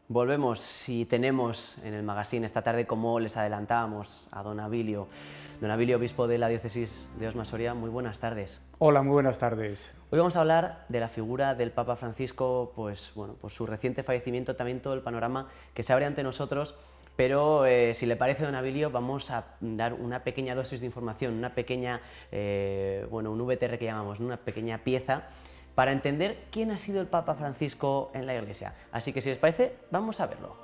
Volvemos y tenemos en el magazine esta tarde, como les adelantábamos, a don Abilio. Don Abilio, obispo de la diócesis de Osma-Soria, muy buenas tardes. Hola, muy buenas tardes. Hoy vamos a hablar de la figura del Papa Francisco, pues bueno, por su reciente fallecimiento, también todo el panorama que se abre ante nosotros, pero si le parece, don Abilio, vamos a dar una pequeña dosis de información, una pequeña, un VTR que llamamos, una pequeña pieza, para entender quién ha sido el Papa Francisco en la Iglesia. Así que si les parece, vamos a verlo.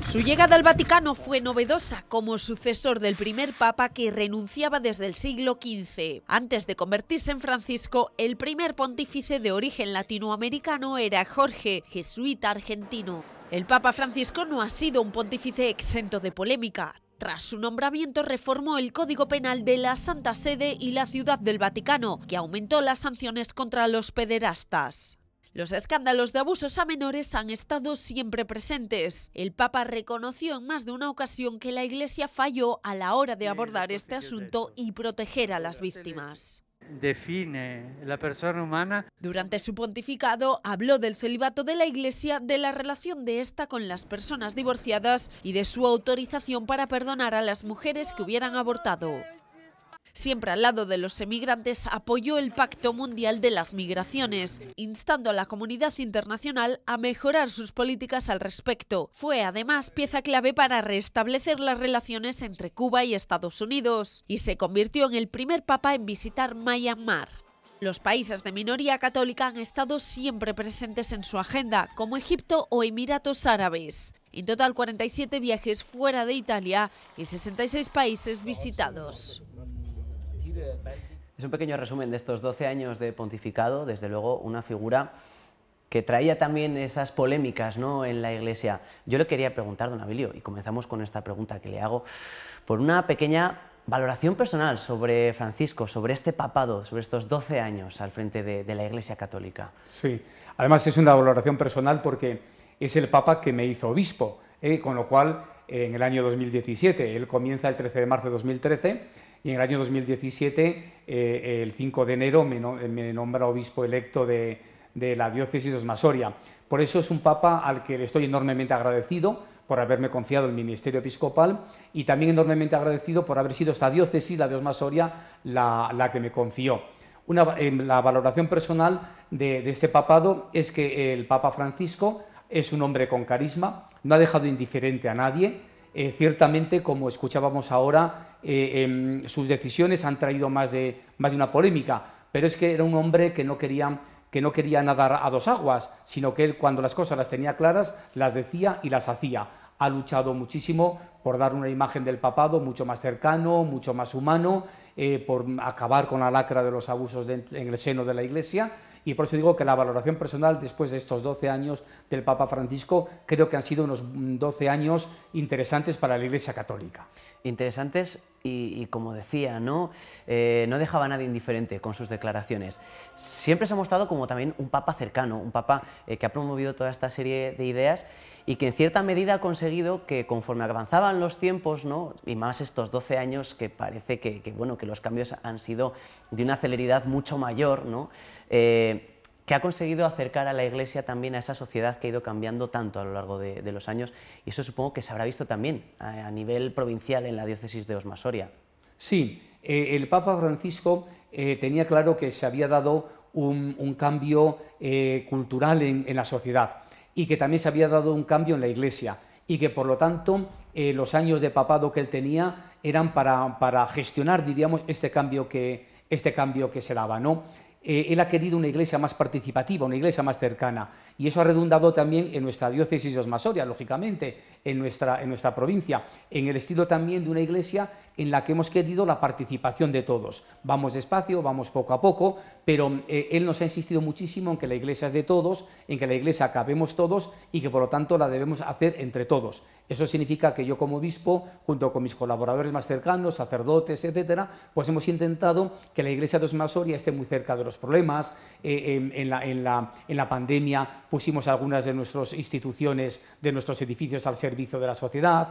Su llegada al Vaticano fue novedosa como sucesor del primer papa que renunciaba desde el siglo XV. Antes de convertirse en Francisco, el primer pontífice de origen latinoamericano era Jorge, jesuita argentino. El Papa Francisco no ha sido un pontífice exento de polémica. Tras su nombramiento reformó el Código Penal de la Santa Sede y la Ciudad del Vaticano, que aumentó las sanciones contra los pederastas. Los escándalos de abusos a menores han estado siempre presentes. El Papa reconoció en más de una ocasión que la Iglesia falló a la hora de abordar este asunto y proteger a las víctimas. Define la persona humana. Durante su pontificado habló del celibato de la Iglesia, de la relación de esta con las personas divorciadas y de su autorización para perdonar a las mujeres que hubieran abortado. Siempre al lado de los emigrantes, apoyó el Pacto Mundial de las Migraciones, instando a la comunidad internacional a mejorar sus políticas al respecto. Fue además pieza clave para restablecer las relaciones entre Cuba y Estados Unidos, y se convirtió en el primer papa en visitar Myanmar. Los países de minoría católica han estado siempre presentes en su agenda, como Egipto o Emiratos Árabes. En total, 47 viajes fuera de Italia y 66 países visitados. Es un pequeño resumen de estos 12 años de pontificado, desde luego una figura que traía también esas polémicas, ¿no?, en la Iglesia. Yo le quería preguntar, don Abilio, y comenzamos con esta pregunta que le hago, por una pequeña valoración personal sobre Francisco, sobre este papado, sobre estos 12 años al frente de la Iglesia Católica. Sí, además es una valoración personal porque es el Papa que me hizo obispo, con lo cual en el año 2017, él comienza el 13 de marzo de 2013, y en el año 2017, el 5 de enero, me nombra obispo electo de la diócesis de Osma-Soria. Por eso es un papa al que le estoy enormemente agradecido por haberme confiado el ministerio episcopal y también enormemente agradecido por haber sido esta diócesis, la de Osma-Soria, la que me confió. La valoración personal de este papado es que el Papa Francisco es un hombre con carisma, no ha dejado indiferente a nadie. Ciertamente, como escuchábamos ahora, sus decisiones han traído más de una polémica, pero es que era un hombre que no quería nadar a dos aguas, sino que él, cuando las cosas las tenía claras, las decía y las hacía. Ha luchado muchísimo por dar una imagen del papado mucho más cercano, mucho más humano, por acabar con la lacra de los abusos en el seno de la Iglesia. Y por eso digo que la valoración personal después de estos 12 años del Papa Francisco creo que han sido unos 12 años interesantes para la Iglesia Católica. Interesantes y como decía, no dejaba a nadie indiferente con sus declaraciones. Siempre se ha mostrado como también un Papa cercano, un Papa que ha promovido toda esta serie de ideas y que en cierta medida ha conseguido que conforme avanzaban los tiempos, ¿no?, y más estos 12 años que parece que los cambios han sido de una celeridad mucho mayor, ¿no?, que ha conseguido acercar a la Iglesia también a esa sociedad que ha ido cambiando tanto a lo largo de los años, y eso supongo que se habrá visto también a nivel provincial en la diócesis de Osma-Soria. Sí, el Papa Francisco tenía claro que se había dado un cambio cultural en la sociedad y que también se había dado un cambio en la Iglesia y que por lo tanto los años de papado que él tenía eran para gestionar, diríamos, este cambio que se daba, ¿no? Él ha querido una iglesia más participativa, una iglesia más cercana, y eso ha redundado también en nuestra diócesis de Osma-Soria, lógicamente, en nuestra provincia, en el estilo también de una iglesia en la que hemos querido la participación de todos. Vamos despacio, vamos poco a poco, pero él nos ha insistido muchísimo en que la iglesia es de todos, en que la iglesia cabemos todos y que por lo tanto la debemos hacer entre todos. Eso significa que yo como obispo, junto con mis colaboradores más cercanos, sacerdotes, etcétera, pues hemos intentado que la iglesia de Osma-Soria esté muy cerca de los problemas. En la pandemia pusimos algunas de nuestras instituciones, de nuestros edificios al servicio de la sociedad.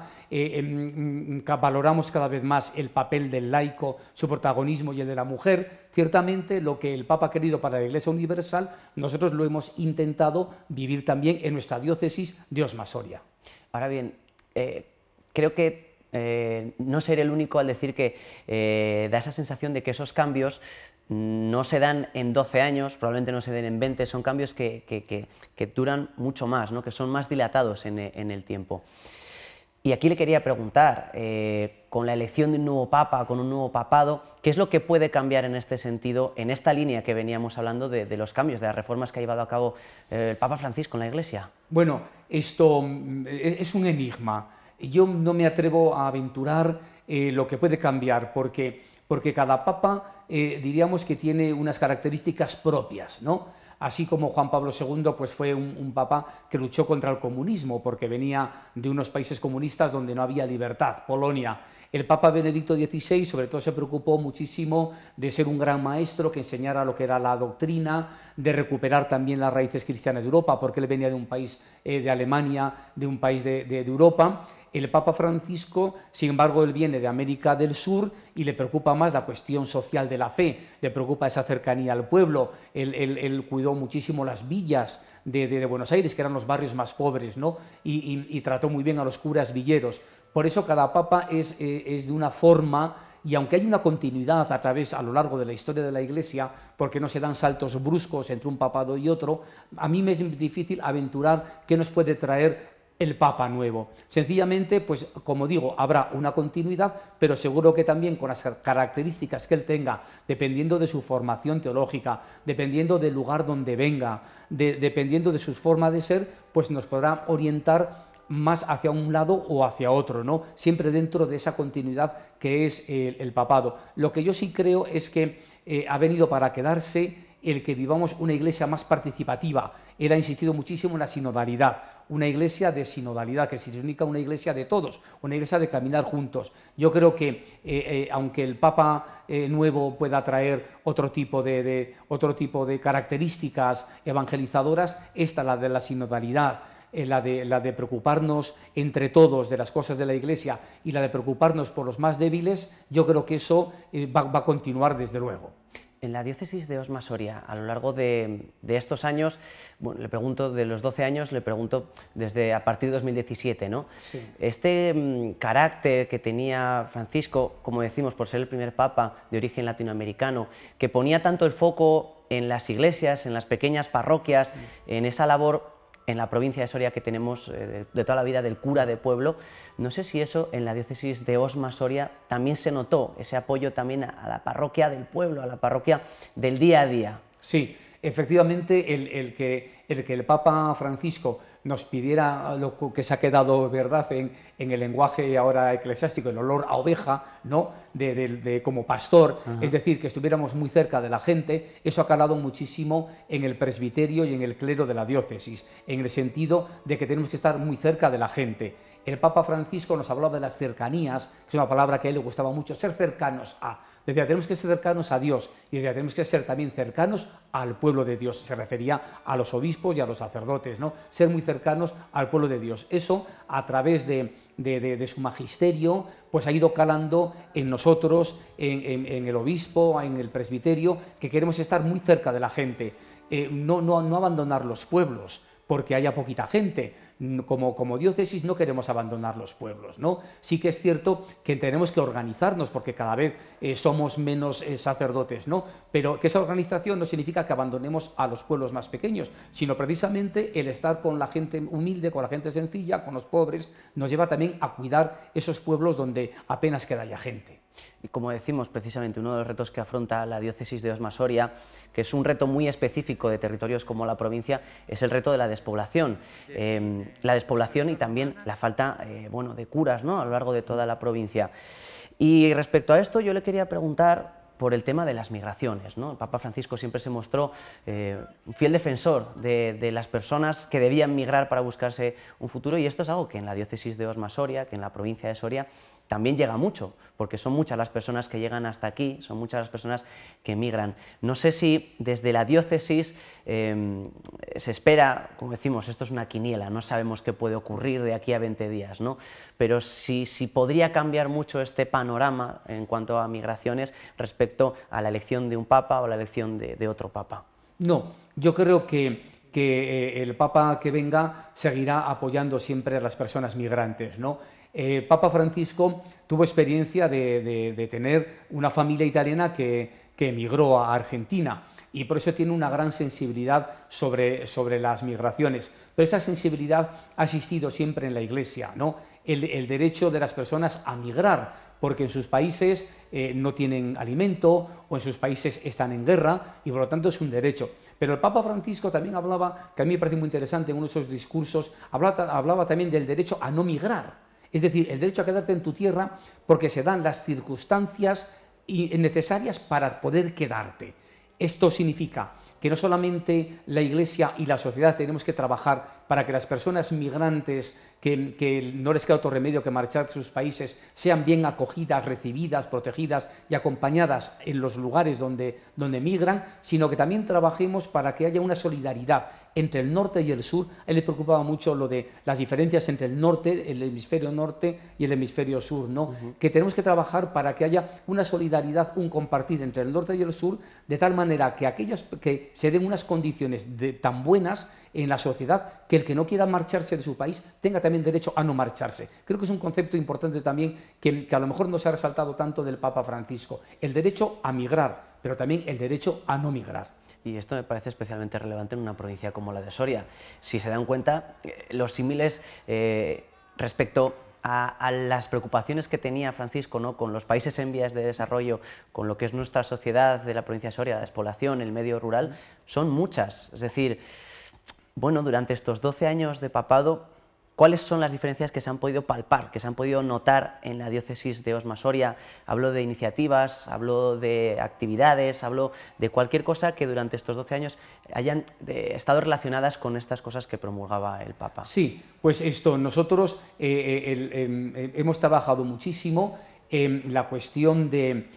Valoramos cada vez más el papel del laico, su protagonismo y el de la mujer. Ciertamente lo que el Papa ha querido para la Iglesia Universal, nosotros lo hemos intentado vivir también en nuestra diócesis de Osma-Soria. Ahora bien, creo que no seré el único al decir que da esa sensación de que esos cambios no se dan en 12 años, probablemente no se den en 20, son cambios que duran mucho más, ¿no? Que son más dilatados en el tiempo. Y aquí le quería preguntar, con la elección de un nuevo papa, con un nuevo papado, ¿qué es lo que puede cambiar en este sentido, en esta línea que veníamos hablando de los cambios, de las reformas que ha llevado a cabo el Papa Francisco en la Iglesia? Bueno, esto es un enigma. Yo no me atrevo a aventurar lo que puede cambiar, porque cada papa diríamos que tiene unas características propias, ¿no? Así como Juan Pablo II pues fue un papa que luchó contra el comunismo, porque venía de unos países comunistas donde no había libertad, Polonia. El Papa Benedicto XVI sobre todo se preocupó muchísimo de ser un gran maestro que enseñara lo que era la doctrina, de recuperar también las raíces cristianas de Europa, porque él venía de un país de Alemania, de un país de Europa. El Papa Francisco, sin embargo, él viene de América del Sur y le preocupa más la cuestión social de la fe, le preocupa esa cercanía al pueblo. Él cuidó muchísimo las villas de Buenos Aires, que eran los barrios más pobres, ¿no? Y trató muy bien a los curas villeros. Por eso cada papa es de una forma, y aunque hay una continuidad a lo largo de la historia de la Iglesia, porque no se dan saltos bruscos entre un papado y otro, a mí me es difícil aventurar qué nos puede traer el Papa nuevo. Sencillamente, pues como digo, habrá una continuidad, pero seguro que también con las características que él tenga, dependiendo de su formación teológica, dependiendo del lugar donde venga, dependiendo de su forma de ser, pues nos podrá orientar más hacia un lado o hacia otro, ¿no? Siempre dentro de esa continuidad que es el papado. Lo que yo sí creo es que ha venido para quedarse el que vivamos una iglesia más participativa. Él ha insistido muchísimo en la sinodalidad, una iglesia de sinodalidad, que significa una iglesia de todos, una iglesia de caminar juntos. Yo creo que, aunque el Papa nuevo pueda traer otro tipo de características evangelizadoras, esta, la de la sinodalidad, la de preocuparnos entre todos de las cosas de la Iglesia y la de preocuparnos por los más débiles, yo creo que eso va a continuar desde luego. En la diócesis de Osma-Soria, a lo largo de estos años, bueno, le pregunto de los 12 años, le pregunto desde a partir de 2017, ¿no? Sí. Este carácter que tenía Francisco, como decimos, por ser el primer papa de origen latinoamericano, que ponía tanto el foco en las iglesias, en las pequeñas parroquias, en esa labor en la provincia de Soria que tenemos de toda la vida del cura de pueblo, no sé si eso en la diócesis de Osma-Soria también se notó, ese apoyo también a la parroquia del pueblo, a la parroquia del día a día. Sí, efectivamente el que el Papa Francisco nos pidiera lo que se ha quedado verdad en el lenguaje ahora eclesiástico, el olor a oveja, ¿no? Como pastor, es decir, que estuviéramos muy cerca de la gente, eso ha calado muchísimo en el presbiterio y en el clero de la diócesis, en el sentido de que tenemos que estar muy cerca de la gente. El Papa Francisco nos hablaba de las cercanías, que es una palabra que a él le gustaba mucho, ser cercanos a. Decía, tenemos que ser cercanos a Dios y decía, tenemos que ser también cercanos al pueblo de Dios. Se refería a los obispos y a los sacerdotes, ¿no? Ser muy cercanos al pueblo de Dios. Eso, a través de su magisterio, pues ha ido calando en nosotros, en el obispo, en el presbiterio, que queremos estar muy cerca de la gente. No abandonar los pueblos, porque haya poquita gente. Como diócesis no queremos abandonar los pueblos, ¿no? Sí que es cierto que tenemos que organizarnos, porque cada vez somos menos sacerdotes, ¿no? Pero que esa organización no significa que abandonemos a los pueblos más pequeños, sino precisamente el estar con la gente humilde, con la gente sencilla, con los pobres, nos lleva también a cuidar esos pueblos donde apenas queda ya gente. Y como decimos, precisamente uno de los retos que afronta la diócesis de Osma-Soria, que es un reto muy específico de territorios como la provincia, es el reto de la despoblación. La despoblación y también la falta bueno, de curas, ¿no? A lo largo de toda la provincia. Y respecto a esto yo le quería preguntar por el tema de las migraciones, ¿no? El Papa Francisco siempre se mostró un fiel defensor de las personas que debían migrar para buscarse un futuro, y esto es algo que en la diócesis de Osma-Soria, que en la provincia de Soria, también llega mucho, porque son muchas las personas que llegan hasta aquí, son muchas las personas que emigran. No sé si desde la diócesis se espera, como decimos, esto es una quiniela, no sabemos qué puede ocurrir de aquí a 20 días, ¿no? Pero si podría cambiar mucho este panorama en cuanto a migraciones respecto a la elección de un papa o la elección de otro papa. No, yo creo que el Papa que venga seguirá apoyando siempre a las personas migrantes, ¿no? Papa Francisco tuvo experiencia de tener una familia italiana que emigró a Argentina y por eso tiene una gran sensibilidad sobre las migraciones. Pero esa sensibilidad ha existido siempre en la Iglesia, ¿no? El derecho de las personas a migrar, porque en sus países no tienen alimento o en sus países están en guerra y por lo tanto es un derecho. Pero el Papa Francisco también hablaba, que a mí me parece muy interesante en uno de sus discursos, hablaba también del derecho a no migrar. Es decir, el derecho a quedarte en tu tierra porque se dan las circunstancias necesarias para poder quedarte. Esto significa que no solamente la Iglesia y la sociedad tenemos que trabajar para que las personas migrantes que no les queda otro remedio que marchar de sus países sean bien acogidas, recibidas, protegidas y acompañadas en los lugares donde migran, sino que también trabajemos para que haya una solidaridad entre el norte y el sur. A él le preocupaba mucho lo de las diferencias entre el norte, el hemisferio norte y el hemisferio sur, ¿no? Que tenemos que trabajar para que haya una solidaridad, un compartir entre el norte y el sur, de tal manera que aquellas que se den unas condiciones tan buenas en la sociedad que el que no quiera marcharse de su país tenga también derecho a no marcharse. Creo que es un concepto importante también que a lo mejor no se ha resaltado tanto del Papa Francisco. El derecho a migrar, pero también el derecho a no migrar. Y esto me parece especialmente relevante en una provincia como la de Soria. Si se dan cuenta, los símiles respecto a las preocupaciones que tenía Francisco, ¿no?, con los países en vías de desarrollo, con lo que es nuestra sociedad de la provincia de Soria, la despoblación, el medio rural, son muchas. Es decir, bueno, durante estos 12 años de papado, ¿cuáles son las diferencias que se han podido palpar, que se han podido notar en la diócesis de Osma-Soria? Hablo de iniciativas, hablo de actividades, hablo de cualquier cosa que durante estos 12 años hayan estado relacionadas con estas cosas que promulgaba el Papa. Sí, pues nosotros hemos trabajado muchísimo en la cuestión de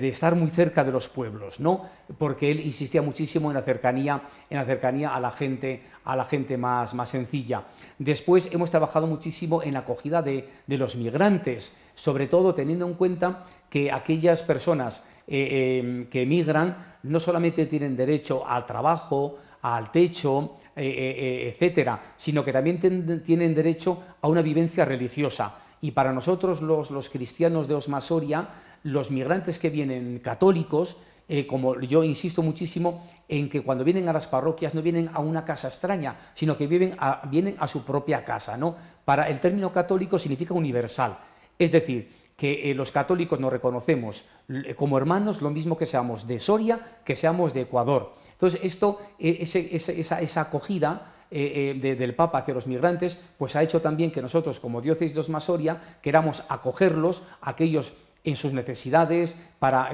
estar muy cerca de los pueblos, ¿no? Porque él insistía muchísimo en la cercanía a la gente más sencilla. Después hemos trabajado muchísimo en la acogida de los migrantes, sobre todo teniendo en cuenta que aquellas personas que emigran no solamente tienen derecho al trabajo, al techo, etcétera, sino que también tienen derecho a una vivencia religiosa. Y para nosotros los cristianos de Osma-Soria, los migrantes que vienen católicos, como yo insisto muchísimo en que cuando vienen a las parroquias no vienen a una casa extraña, sino que vienen a su propia casa, ¿no? Para el término católico significa universal, es decir, que los católicos nos reconocemos como hermanos, lo mismo que seamos de Soria, que seamos de Ecuador. Entonces, esa acogida del Papa hacia los migrantes, pues ha hecho también que nosotros, como diócesis de Osma-Soria, queramos acogerlos, aquellos en sus necesidades, para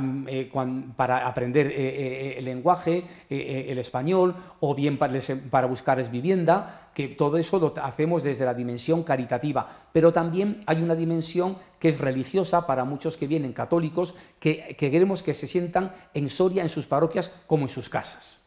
aprender el lenguaje, el español, o bien para buscarles vivienda, que todo eso lo hacemos desde la dimensión caritativa. Pero también hay una dimensión que es religiosa para muchos que vienen católicos, que queremos que se sientan en Soria, en sus parroquias, como en sus casas.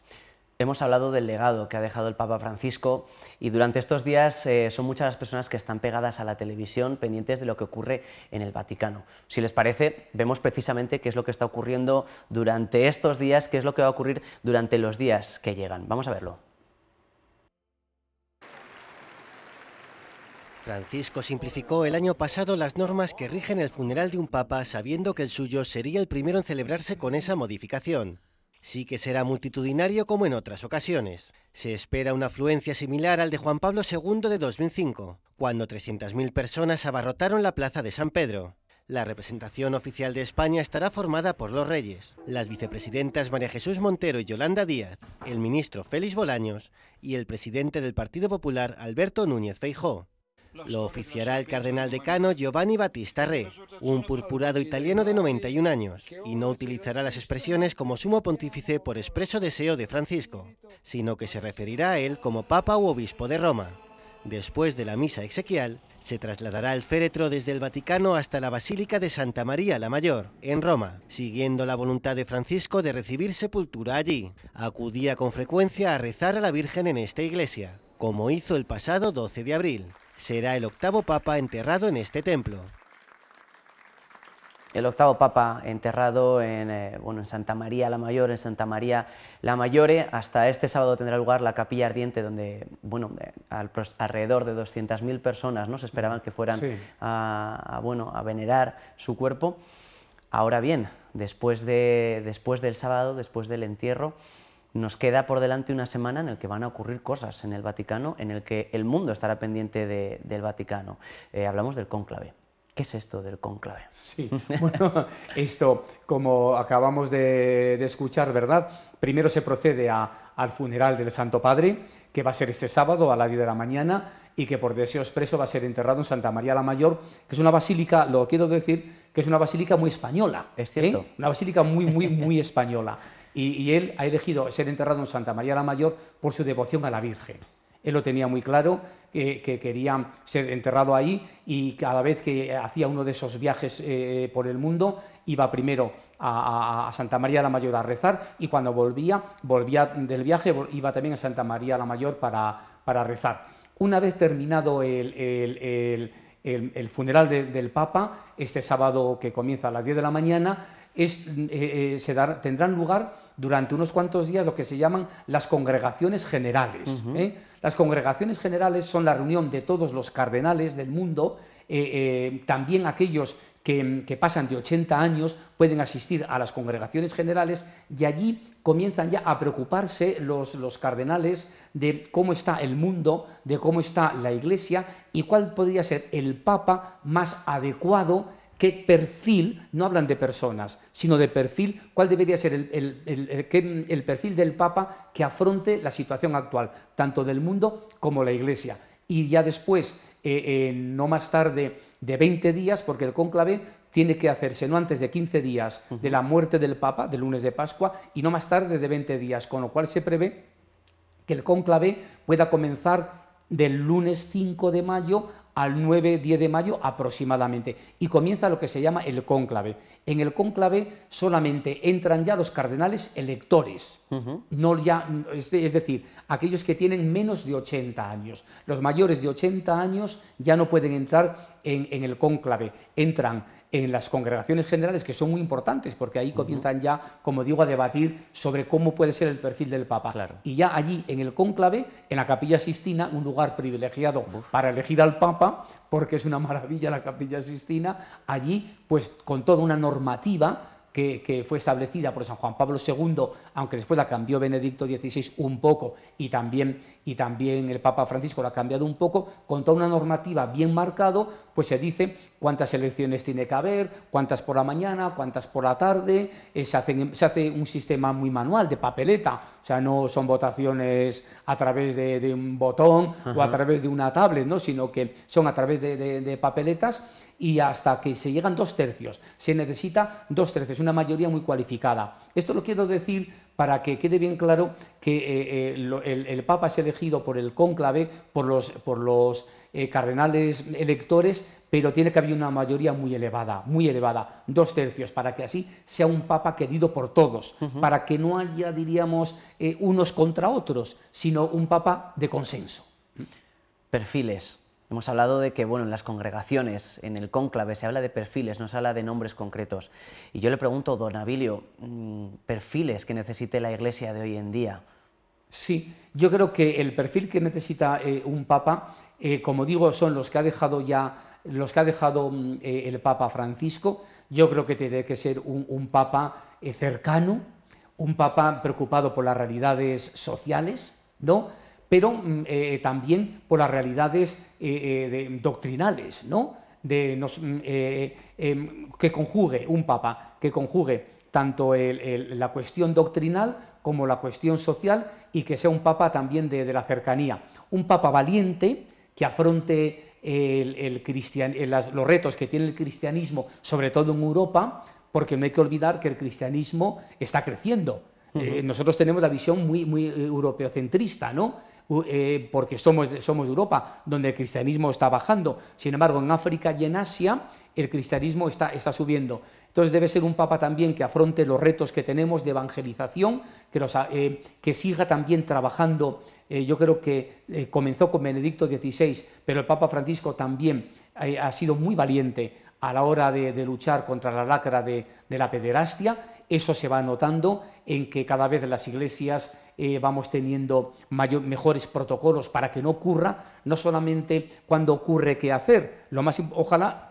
Hemos hablado del legado que ha dejado el Papa Francisco y durante estos días son muchas las personas que están pegadas a la televisión, pendientes de lo que ocurre en el Vaticano. Si les parece, vemos precisamente qué es lo que está ocurriendo durante estos días, qué es lo que va a ocurrir durante los días que llegan. Vamos a verlo. Francisco simplificó el año pasado las normas que rigen el funeral de un papa, sabiendo que el suyo sería el primero en celebrarse con esa modificación. Sí que será multitudinario como en otras ocasiones. Se espera una afluencia similar al de Juan Pablo II de 2005, cuando 300.000 personas abarrotaron la plaza de San Pedro. La representación oficial de España estará formada por los reyes, las vicepresidentas María Jesús Montero y Yolanda Díaz, el ministro Félix Bolaños y el presidente del Partido Popular, Alberto Núñez Feijóo. Lo oficiará el cardenal decano Giovanni Battista Re, un purpurado italiano de 91 años, y no utilizará las expresiones como sumo pontífice por expreso deseo de Francisco, sino que se referirá a él como papa u obispo de Roma. Después de la misa exequial, se trasladará el féretro desde el Vaticano hasta la Basílica de Santa María la Mayor, en Roma, siguiendo la voluntad de Francisco de recibir sepultura allí. Acudía con frecuencia a rezar a la Virgen en esta iglesia, como hizo el pasado 12 de abril. Será el 8º papa enterrado en este templo. El 8º papa enterrado en Santa María la Mayor, en Santa María la Mayore. Hasta este sábado tendrá lugar la capilla ardiente, donde alrededor de 200.000 personas, ¿no?, se esperaban que fueran a venerar su cuerpo. Ahora bien, después del sábado, después del entierro, nos queda por delante una semana en la que van a ocurrir cosas en el Vaticano, en el que el mundo estará pendiente del Vaticano. Hablamos del cónclave. ¿Qué es esto del cónclave? Sí, bueno, esto, como acabamos de escuchar, ¿verdad? Primero se procede al funeral del Santo Padre, que va a ser este sábado a las 10 de la mañana y que por deseo expreso va a ser enterrado en Santa María la Mayor, que es una basílica, lo quiero decir, que es una basílica muy española. Es cierto. Una basílica muy española. Y él ha elegido ser enterrado en Santa María la Mayor por su devoción a la Virgen. Él lo tenía muy claro, que quería ser enterrado ahí, y cada vez que hacía uno de esos viajes por el mundo, iba primero a Santa María la Mayor a rezar, y cuando volvía del viaje, iba también a Santa María la Mayor para rezar. Una vez terminado el funeral del Papa, este sábado que comienza a las 10 de la mañana, tendrán lugar durante unos cuantos días lo que se llaman las congregaciones generales. Las congregaciones generales son la reunión de todos los cardenales del mundo, también aquellos que pasan de 80 años pueden asistir a las congregaciones generales, y allí comienzan ya a preocuparse los cardenales de cómo está el mundo, de cómo está la Iglesia y cuál podría ser el Papa más adecuado. ¿Qué perfil? No hablan de personas, sino de perfil. ¿Cuál debería ser el perfil del Papa que afronte la situación actual, tanto del mundo como la Iglesia? Y ya después, no más tarde de 20 días, porque el cónclave tiene que hacerse no antes de 15 días de la muerte del Papa, del lunes de Pascua, y no más tarde de 20 días, con lo cual se prevé que el cónclave pueda comenzar del lunes 5 de mayo al 9-10 de mayo aproximadamente, y comienza lo que se llama el cónclave. En el cónclave solamente entran ya los cardenales electores, es decir, aquellos que tienen menos de 80 años. Los mayores de 80 años ya no pueden entrar en el cónclave, entran en las congregaciones generales, que son muy importantes, porque ahí comienzan ya, como digo, a debatir sobre cómo puede ser el perfil del Papa. Claro. Y ya allí, en el cónclave, en la Capilla Sixtina, un lugar privilegiado para elegir al Papa, porque es una maravilla la Capilla Sixtina, allí, pues con toda una normativa que fue establecida por San Juan Pablo II, aunque después la cambió Benedicto XVI un poco, y también el Papa Francisco la ha cambiado un poco, con toda una normativa bien marcado, pues se dice cuántas elecciones tiene que haber, cuántas por la mañana, cuántas por la tarde. Se hace un sistema muy manual, de papeleta, o sea, no son votaciones a través de un botón o a través de una tablet, ¿no?, sino que son a través de papeletas, y hasta que se llegan 2/3. Se necesita 2/3, una mayoría muy cualificada. Esto lo quiero decir para que quede bien claro que el Papa es elegido por el cónclave, por los cardenales electores, pero tiene que haber una mayoría muy elevada, 2/3, para que así sea un Papa querido por todos, para que no haya, diríamos, unos contra otros, sino un Papa de consenso. Perfiles. Hemos hablado de que, bueno, en las congregaciones, en el cónclave, se habla de perfiles, no se habla de nombres concretos. Y yo le pregunto, don Abilio, perfiles que necesite la Iglesia de hoy en día. Sí, yo creo que el perfil que necesita un Papa, como digo, son los que ha dejado el Papa Francisco. Yo creo que tiene que ser un Papa cercano, un Papa preocupado por las realidades sociales, ¿no?, pero también por las realidades doctrinales, ¿no?, que conjugue un Papa, que conjugue tanto la cuestión doctrinal como la cuestión social, y que sea un Papa también de la cercanía. Un Papa valiente, que afronte los retos que tiene el cristianismo, sobre todo en Europa, porque no hay que olvidar que el cristianismo está creciendo. Nosotros tenemos la visión muy europeocentrista, ¿no? Porque somos de Europa, donde el cristianismo está bajando. Sin embargo, en África y en Asia el cristianismo está subiendo. Entonces debe ser un papa también que afronte los retos que tenemos de evangelización, que siga también trabajando. Yo creo que comenzó con Benedicto XVI, pero el Papa Francisco también ha sido muy valiente a la hora de luchar contra la lacra de la pederastia. Eso se va notando en que cada vez las iglesias vamos teniendo mejores protocolos para que no ocurra, no solamente cuando ocurre qué hacer, ojalá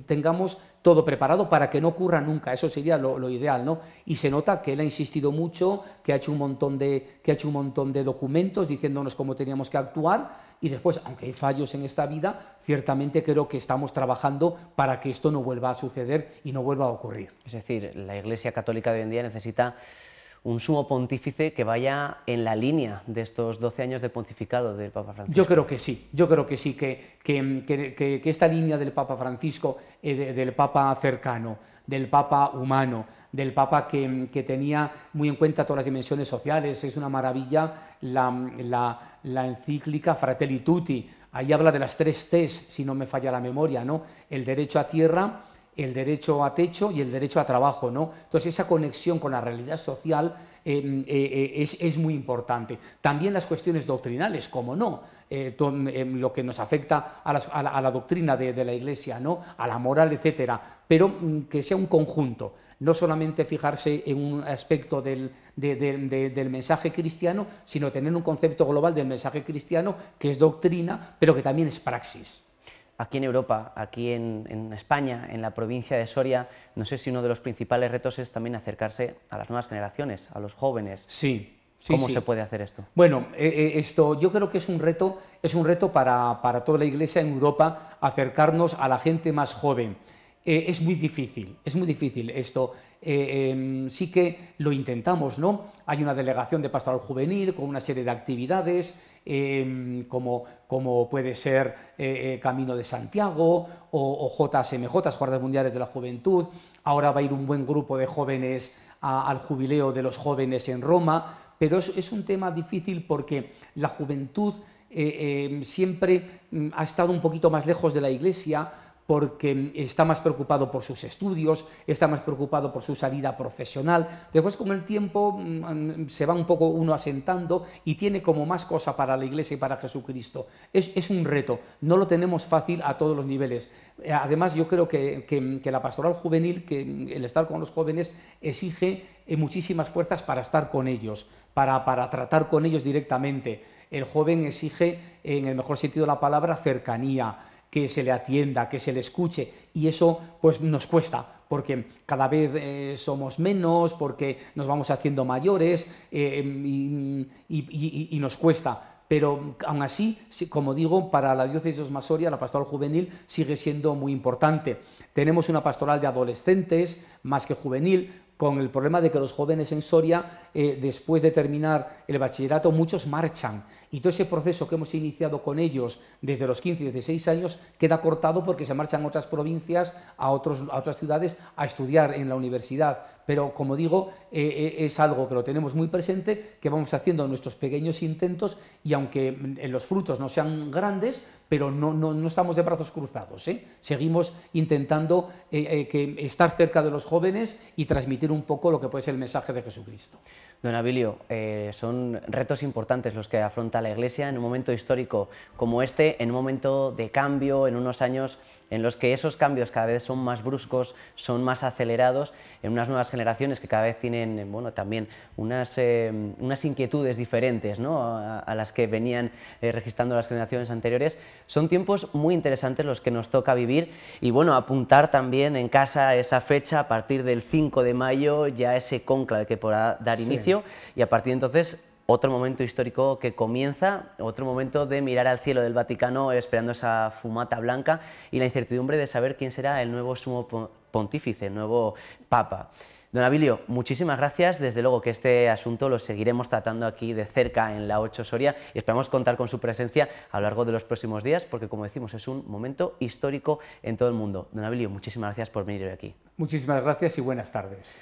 tengamos todo preparado para que no ocurra nunca, eso sería lo ideal, ¿no? Y se nota que él ha insistido mucho, que ha hecho un montón de documentos diciéndonos cómo teníamos que actuar, y después, aunque hay fallos en esta vida, ciertamente creo que estamos trabajando para que esto no vuelva a suceder y no vuelva a ocurrir. Es decir, la Iglesia Católica de hoy en día necesita un sumo pontífice que vaya en la línea de estos 12 años de pontificado del Papa Francisco. Yo creo que sí, que esta línea del Papa Francisco, del Papa cercano, del Papa humano, del Papa que tenía muy en cuenta todas las dimensiones sociales, es una maravilla la encíclica Fratelli Tutti. Ahí habla de las 3 T's, si no me falla la memoria, ¿no? El derecho a tierra, el derecho a techo y el derecho a trabajo, ¿no? Entonces esa conexión con la realidad social es muy importante. También las cuestiones doctrinales, como no, lo que nos afecta a la doctrina de la Iglesia, ¿no? A la moral, etcétera, pero que sea un conjunto, no solamente fijarse en un aspecto del mensaje cristiano, sino tener un concepto global del mensaje cristiano que es doctrina, pero que también es praxis. Aquí en Europa, aquí en España, en la provincia de Soria, no sé si uno de los principales retos es también acercarse a las nuevas generaciones, a los jóvenes. Sí. ¿Cómo se puede hacer esto? Bueno, esto yo creo que es un reto para toda la Iglesia en Europa, acercarnos a la gente más joven. Es muy difícil esto. Sí que lo intentamos, ¿no? Hay una delegación de pastoral juvenil con una serie de actividades, como puede ser Camino de Santiago o JSMJ, Jornadas Mundiales de la Juventud. Ahora va a ir un buen grupo de jóvenes al jubileo de los jóvenes en Roma, pero es un tema difícil porque la juventud siempre ha estado un poquito más lejos de la Iglesia, porque está más preocupado por sus estudios, está más preocupado por su salida profesional. Después, con el tiempo, se va un poco uno asentando y tiene como más cosa para la Iglesia y para Jesucristo. Es un reto, no lo tenemos fácil a todos los niveles. Además, yo creo que la pastoral juvenil, que el estar con los jóvenes, exige muchísimas fuerzas para estar con ellos, para tratar con ellos directamente. El joven exige, en el mejor sentido de la palabra, cercanía, que se le atienda, que se le escuche, y eso pues nos cuesta, porque cada vez somos menos, porque nos vamos haciendo mayores y nos cuesta. Pero aún así, como digo, para la diócesis de Soria la pastoral juvenil sigue siendo muy importante. Tenemos una pastoral de adolescentes, más que juvenil, con el problema de que los jóvenes en Soria, después de terminar el bachillerato, muchos marchan. Y todo ese proceso que hemos iniciado con ellos desde los 15 y 16 años queda cortado porque se marchan a otras provincias, a otras ciudades, a estudiar en la universidad. Pero, como digo, es algo que lo tenemos muy presente, que vamos haciendo nuestros pequeños intentos, y aunque los frutos no sean grandes, pero no estamos de brazos cruzados, ¿eh? Seguimos intentando estar cerca de los jóvenes y transmitir un poco lo que puede ser el mensaje de Jesucristo. Don Abilio, son retos importantes los que afronta la Iglesia en un momento histórico como este, en un momento de cambio, en unos años en los que esos cambios cada vez son más bruscos, son más acelerados, en unas nuevas generaciones que cada vez tienen, bueno, también unas inquietudes diferentes, ¿no?, a las que venían registrando las generaciones anteriores. Son tiempos muy interesantes los que nos toca vivir, y bueno, apuntar también en casa esa fecha, a partir del 5 de mayo, ya ese cónclave que podrá dar inicio, y a partir de entonces otro momento histórico que comienza, otro momento de mirar al cielo del Vaticano esperando esa fumata blanca y la incertidumbre de saber quién será el nuevo sumo pontífice, el nuevo papa. Don Abilio, muchísimas gracias. Desde luego que este asunto lo seguiremos tratando aquí de cerca en la 8 Soria y esperamos contar con su presencia a lo largo de los próximos días, porque, como decimos, es un momento histórico en todo el mundo. Don Abilio, muchísimas gracias por venir hoy aquí. Muchísimas gracias y buenas tardes.